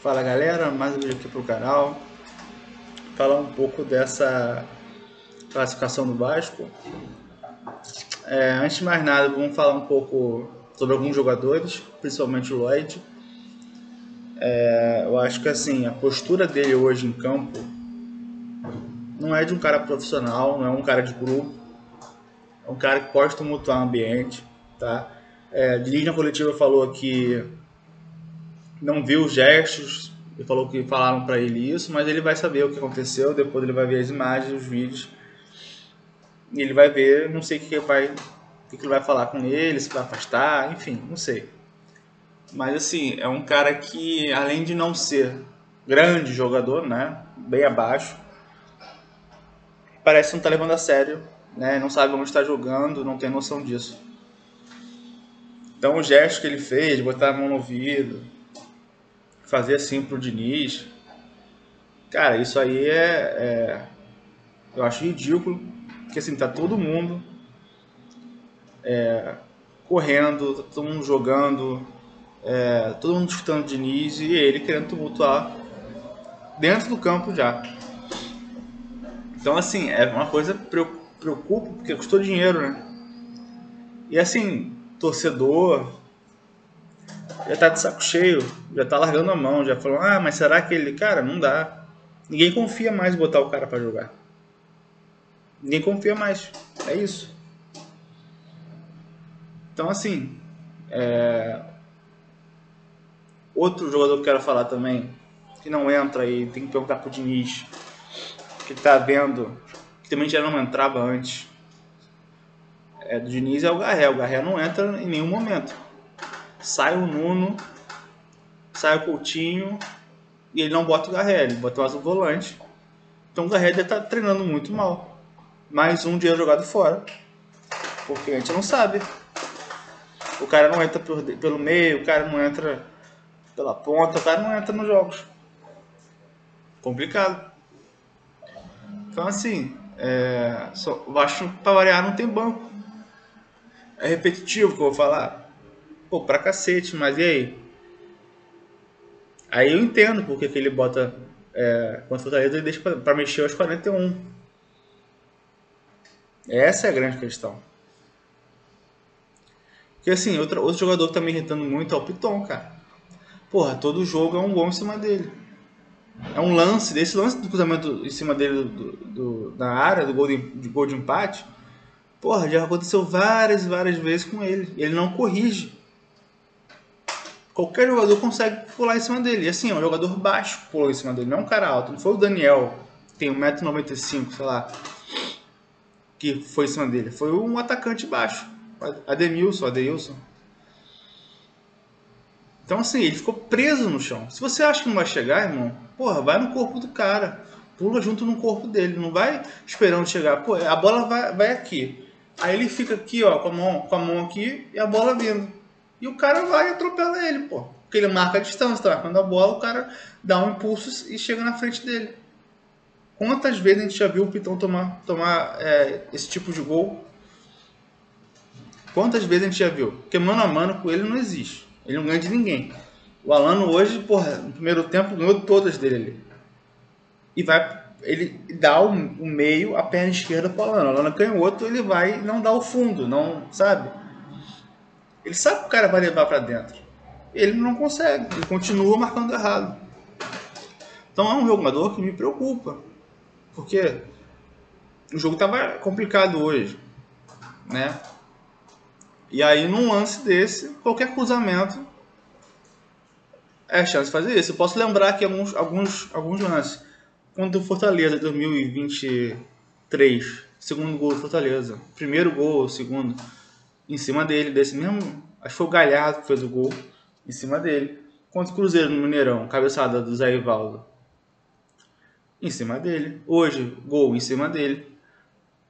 Fala galera, mais um vídeo aqui pro canal. Falar um pouco dessa classificação do Vasco. Antes de mais nada, vamos falar um pouco sobre alguns jogadores, principalmente o Lloyd. Eu acho que assim, a postura dele hoje em campo não é de um cara profissional, não é um cara de grupo, é um cara que pode tumultuar o ambiente, tá? Dirige na coletiva falou que não viu os gestos, ele falou que falaram para ele isso, mas ele vai saber o que aconteceu, depois ele vai ver as imagens, os vídeos, e ele vai ver, não sei o que ele vai falar com ele, se vai afastar, enfim, não sei. Mas assim, é um cara que, além de não ser grande jogador, né, bem abaixo, parece não estar levando a sério, né, não sabe onde está jogando, não tem noção disso. Então o gesto que ele fez, botar a mão no ouvido, fazer assim pro Diniz, cara, isso aí eu acho ridículo, porque assim, tá todo mundo correndo, tá todo mundo jogando, todo mundo disputando o Diniz e ele querendo tumultuar dentro do campo já. Então assim, é uma coisa que preocupa, porque custou dinheiro, né? E assim, torcedor já tá de saco cheio, já tá largando a mão, já falou, mas será que ele... Cara, não dá. Ninguém confia mais em botar o cara pra jogar. Ninguém confia mais. É isso. Então assim, outro jogador que eu quero falar também, que não entra aí, tem que perguntar pro Diniz, que tá vendo, que também já não entrava antes, do Diniz, é o Garré. O Garré não entra em nenhum momento. Sai o Nuno, sai o Coutinho, e ele não bota o Garré, ele bota mais o volante. Então o Garré deve estar treinando muito mal. Mais um dia jogado fora. Porque a gente não sabe. O cara não entra pelo meio, o cara não entra pela ponta, o cara não entra nos jogos. Complicado. Então assim, o Vasco, pra variar, não tem banco. É repetitivo que eu vou falar. Pô, pra cacete, mas e aí? Aí eu entendo porque que ele bota contra o Fortaleza e deixa pra mexer aos 41. Essa é a grande questão. Porque assim, outro jogador que tá me irritando muito é o Piton, cara. Porra, todo jogo é um gol em cima dele. É um lance, desse lance do cruzamento em cima dele na área, do gol de empate. Porra, já aconteceu várias e várias vezes com ele. Ele não corrige. Qualquer jogador consegue pular em cima dele. E assim, é um jogador baixo que pulou em cima dele, não é um cara alto. Não foi o Daniel, que tem 1,95m, sei lá, que foi em cima dele. Foi um atacante baixo. Adeilson. Então assim, ele ficou preso no chão. Se você acha que não vai chegar, irmão, porra, vai no corpo do cara. Pula junto no corpo dele. Não vai esperando chegar. Pô, a bola vai aqui. Aí ele fica aqui, ó, com a mão aqui e a bola vindo. E o cara vai e atropela ele, pô. Porque ele marca a distância, tá? Quando a bola, o cara dá um impulso e chega na frente dele. Quantas vezes a gente já viu o Pitão tomar esse tipo de gol? Quantas vezes a gente já viu? Porque mano a mano com ele não existe. Ele não ganha de ninguém. O Alano hoje, porra, no primeiro tempo ganhou todas dele ali. E ele dá o meio, a perna esquerda pro Alano. O Alano canhoto, ele vai e não dá o fundo, não, sabe? Ele sabe que o cara vai levar para dentro. Ele não consegue, ele continua marcando errado. Então é um jogador que me preocupa. Porque o jogo estava complicado hoje, né? E aí num lance desse, qualquer cruzamento é chance de fazer isso. Eu posso lembrar aqui alguns lances. Contra o Fortaleza 2023, segundo gol do Fortaleza. Primeiro gol, segundo, em cima dele, desse mesmo. Acho que foi o Galhardo que fez o gol em cima dele. Contra o Cruzeiro no Mineirão, cabeçada do Zé Ivaldo. Em cima dele. Hoje, gol em cima dele.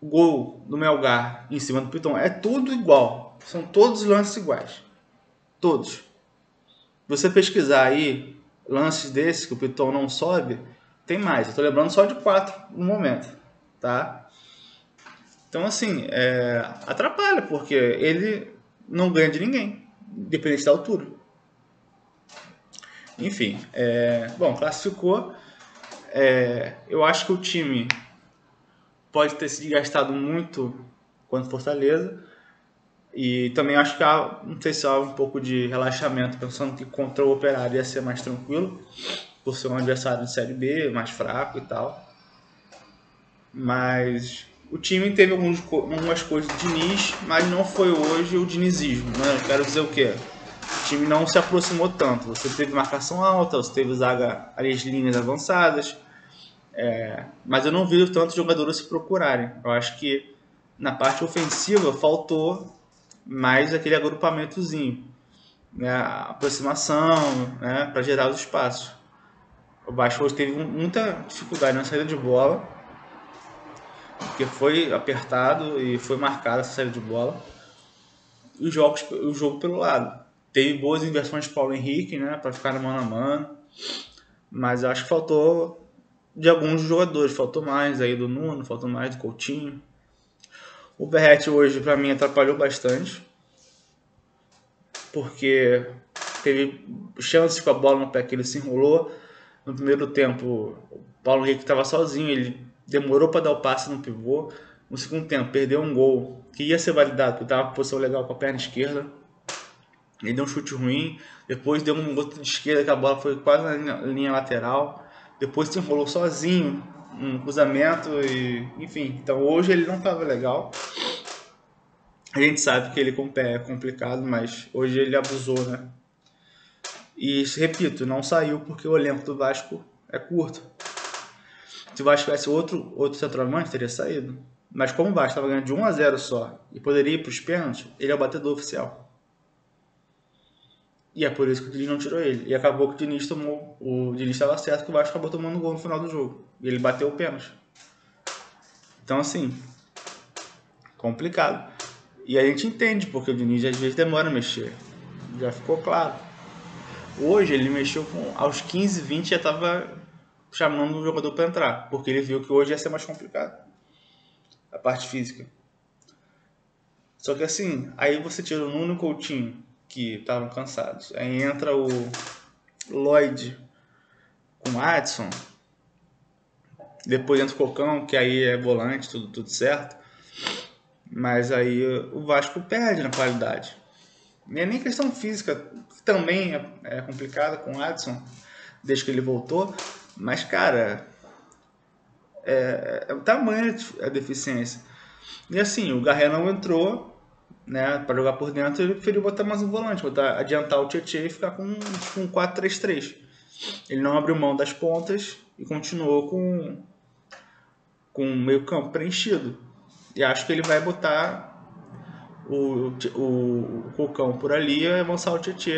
Gol do Melgar em cima do Piton. É tudo igual. São todos lances iguais. Todos. Você pesquisar aí lances desses que o Piton não sobe, tem mais. Eu tô lembrando só de 4 no momento, tá? Então assim, atrapalha, porque ele não ganha de ninguém, independente da altura. Enfim, bom, classificou. Eu acho que o time pode ter se desgastado muito contra o Fortaleza. E também acho que não sei se há um pouco de relaxamento, pensando que contra o Operário ia ser mais tranquilo, por ser um adversário de Série B, mais fraco e tal. Mas o time teve algumas coisas do Diniz, mas não foi hoje o dinizismo, né? Quero dizer o quê? O time não se aproximou tanto. Você teve marcação alta, você teve zaga, as linhas avançadas, mas eu não vi tantos jogadores se procurarem. Eu acho que na parte ofensiva faltou mais aquele agrupamentozinho, né? A aproximação, né? Para gerar os espaços. O Vasco hoje teve muita dificuldade na saída de bola, porque foi apertado e foi marcada essa saída de bola. E o jogo pelo lado. Teve boas inversões de Paulo Henrique, né? Para ficar no mano a mano. Mas acho que faltou de alguns jogadores. Faltou mais aí do Nuno, faltou mais do Coutinho. O Verratti hoje, para mim, atrapalhou bastante. Porque teve chances com a bola no pé que ele se enrolou. No primeiro tempo, o Paulo Henrique estava sozinho, ele demorou para dar o passe no pivô. No segundo tempo, perdeu um gol que ia ser validado, porque estava com posição legal com a perna esquerda. Ele deu um chute ruim, depois deu um outro de esquerda que a bola foi quase na linha lateral. Depois se enrolou sozinho, um cruzamento e enfim. Então hoje ele não estava legal. A gente sabe que ele com o pé é complicado, mas hoje ele abusou, né? E repito, não saiu porque o elenco do Vasco é curto. Se o Vasco tivesse outro centroavante, teria saído. Mas como o Vasco estava ganhando de 1-0 só e poderia ir para os pênaltis, ele é o batedor oficial. E é por isso que o Diniz não tirou ele. E acabou que o Diniz tomou. O Diniz estava certo que o Vasco acabou tomando gol no final do jogo. E ele bateu o pênalti. Então, assim, complicado. E a gente entende porque o Diniz às vezes demora a mexer. Já ficou claro. Hoje ele mexeu aos 15, 20 já estava chamando o jogador para entrar. Porque ele viu que hoje ia ser mais complicado. A parte física. Só que assim, aí você tira o Nuno e o Coutinho, que estavam cansados. Aí entra o Lloyd com o Adson. Depois entra o Cocão, que aí é volante, tudo certo. Mas aí o Vasco perde na qualidade. Não é nem questão física, que também é complicada com o Adson, desde que ele voltou. Mas, cara, é o tamanho a deficiência. E assim, o Garré entrou, né, para jogar por dentro, ele preferiu botar mais um volante, adiantar o Tietchan e ficar com um 4-3-3. Ele não abriu mão das pontas e continuou com o meio campo preenchido. E acho que ele vai botar o Cocão por ali e avançar o Tietchan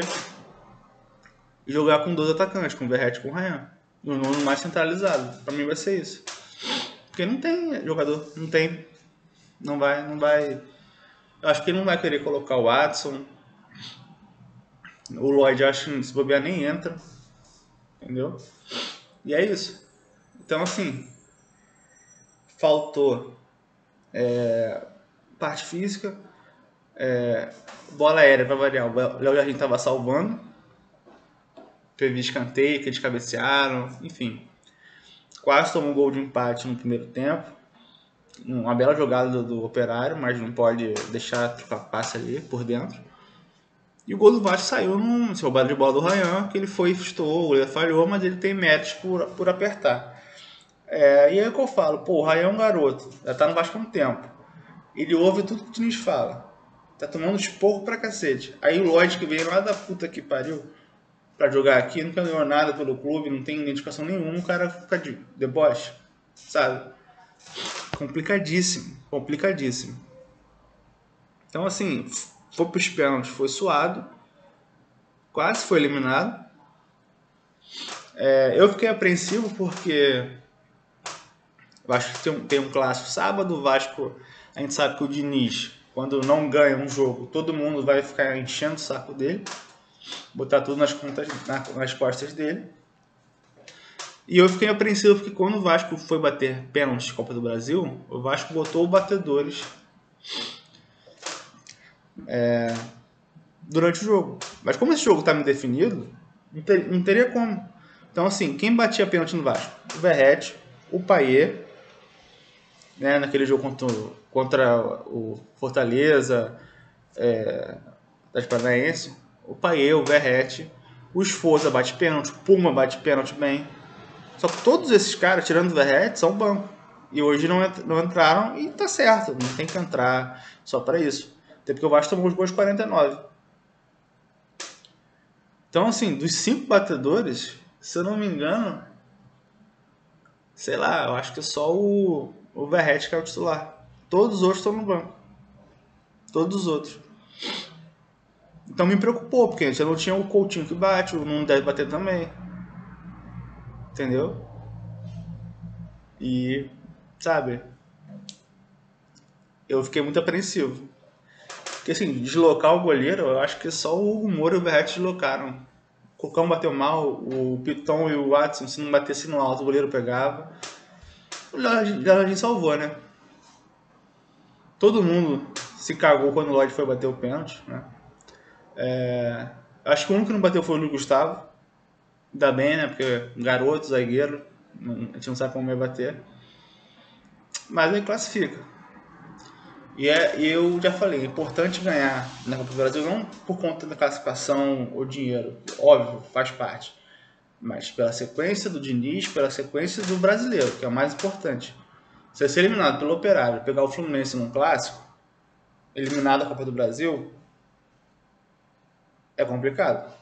e jogar com 2 atacantes, com o Verratti e com o Ryan. E o Nuno mais centralizado. Pra mim vai ser isso. Porque não tem jogador, não tem. Não vai. Eu acho que ele não vai querer colocar o Watson. O Lloyd, acho que se bobear nem entra. Entendeu? E é isso. Então, assim, faltou parte física, bola aérea para variar. O Léo Jardim estava salvando. Teve escanteio que eles cabecearam, enfim. Quase tomou um gol de empate no primeiro tempo. Uma bela jogada do Operário, mas não pode deixar trocar passe ali por dentro. E o gol do Vasco saiu num roubada de bola do Ryan, que ele foi e estou, o goleiro falhou, mas ele tem méritos por apertar. E aí é que eu falo, pô, o Ryan é um garoto, já tá no Vasco há um tempo. Ele ouve tudo que o Diniz fala. Tá tomando esporro pra cacete. Aí o Lloyd, que veio lá da puta que pariu pra jogar aqui, nunca ganhou nada pelo clube, não tem identificação nenhuma, o cara fica de deboche, sabe? Complicadíssimo, complicadíssimo. Então, assim, foi pros pênaltis, foi suado, quase foi eliminado. Eu fiquei apreensivo porque o Vasco tem um clássico sábado. O Vasco, a gente sabe que o Diniz, quando não ganha um jogo, todo mundo vai ficar enchendo o saco dele, botar tudo nas costas dele. E eu fiquei apreensivo porque quando o Vasco foi bater pênalti de Copa do Brasil, o Vasco botou batedores durante o jogo. Mas como esse jogo estava indefinido, Não teria como. Então, assim, quem batia pênalti no Vasco? O Verratti, o Payet, né, naquele jogo contra o Fortaleza, das Paranaense, o Payet, o Verratti, o Sforza bate pênalti, o Puma bate pênalti bem. Só que todos esses caras, tirando o Verratti, são banco. E hoje não entraram e tá certo, não tem que entrar só para isso. Até porque o Vasco tomou os gols 49. Então, assim, dos 5 batedores, se eu não me engano, sei lá, eu acho que só o Verratti que é o titular. Todos os outros estão no banco. Todos os outros. Então me preocupou, porque a gente não tinha o Coutinho que bate, o Nuno deve bater também. Entendeu? E, sabe, eu fiquei muito apreensivo. Porque assim, deslocar o goleiro, eu acho que só o Hugo Moura e o Verratti deslocaram. O Cocão bateu mal, o Piton e o Watson, se não batesse no alto, o goleiro pegava. O Jorginho salvou, né? Todo mundo se cagou quando o Lodge foi bater o pênalti, né? Acho que o único que não bateu foi o Luiz Gustavo. Ainda bem, né? Porque garoto, zagueiro, a gente não sabe como vai bater. Mas aí classifica. E eu já falei, é importante ganhar na Copa do Brasil não por conta da classificação ou dinheiro, óbvio, faz parte, mas pela sequência do Diniz, pela sequência do brasileiro, que é o mais importante. Se ser eliminado pelo Operário, pegar o Fluminense num clássico, eliminado da Copa do Brasil, é complicado.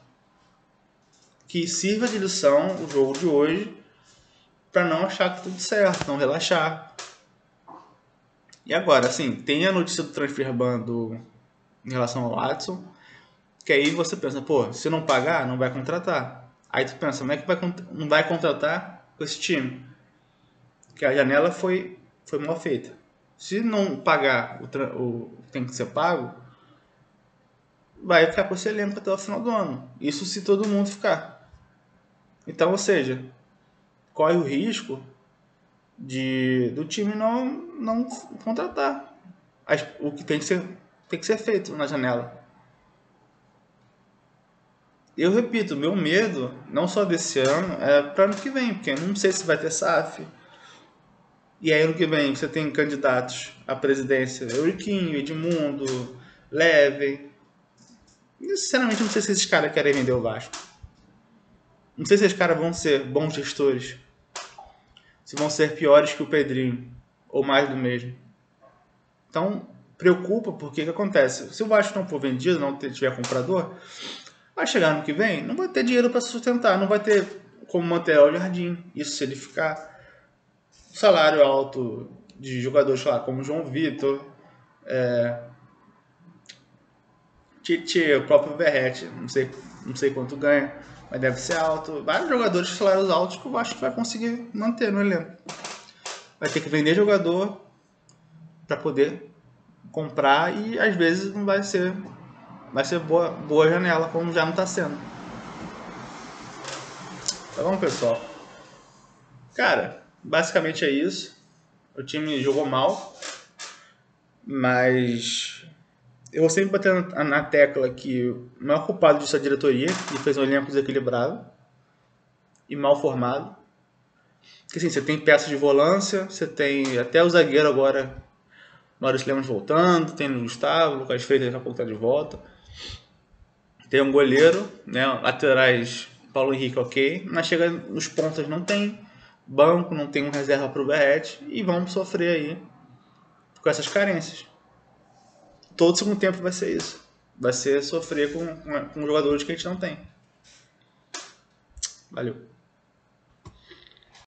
Que sirva de lição o jogo de hoje para não achar que tudo certo, não relaxar. E agora, assim, tem a notícia do transfer ban em relação ao Watson, que aí você pensa, pô, se não pagar, não vai contratar. Aí tu pensa, como é que não vai contratar com esse time? Que a janela foi mal feita. Se não pagar o que tem que ser pago, vai ficar com esse elenco até o final do ano. Isso se todo mundo ficar. Então, ou seja, corre o risco do time não contratar o que tem que ser feito na janela. Eu repito, meu medo, não só desse ano, é para ano que vem, porque não sei se vai ter SAF. E aí ano que vem você tem candidatos à presidência, Euriquinho, Edmundo, Leve. E, sinceramente, não sei se esses caras querem vender o Vasco. Não sei se esses caras vão ser bons gestores. Se vão ser piores que o Pedrinho, ou mais do mesmo. Então, preocupa porque o que acontece? Se o Vasco não for vendido, não tiver comprador, vai chegar ano que vem, não vai ter dinheiro para sustentar, não vai ter como manter o Jardim. Isso se ele ficar salário alto de jogadores lá como João Vitor, Tite, o próprio Verratti, não sei quanto ganha, mas deve ser alto. Vários jogadores de salários altos que eu acho que vai conseguir manter no elenco. Vai ter que vender jogador para poder comprar e às vezes não vai ser boa janela como já não está sendo. Tá bom, pessoal? Cara, basicamente é isso. O time jogou mal, mas eu vou sempre bater na tecla que o maior culpado disso é a diretoria, que fez um elenco desequilibrado e mal formado. Porque assim, você tem peças de volância, você tem até o zagueiro agora, Maurício Lemos voltando, tem o Gustavo, o Lucas Freitas daqui a pouco tá de volta. Tem um goleiro, né? Laterais, Paulo Henrique, ok. Mas chega nos pontas, não tem banco, não tem um reserva pro Verratti e vamos sofrer aí com essas carências. Todo segundo tempo vai ser isso. Vai ser sofrer com jogadores que a gente não tem. Valeu.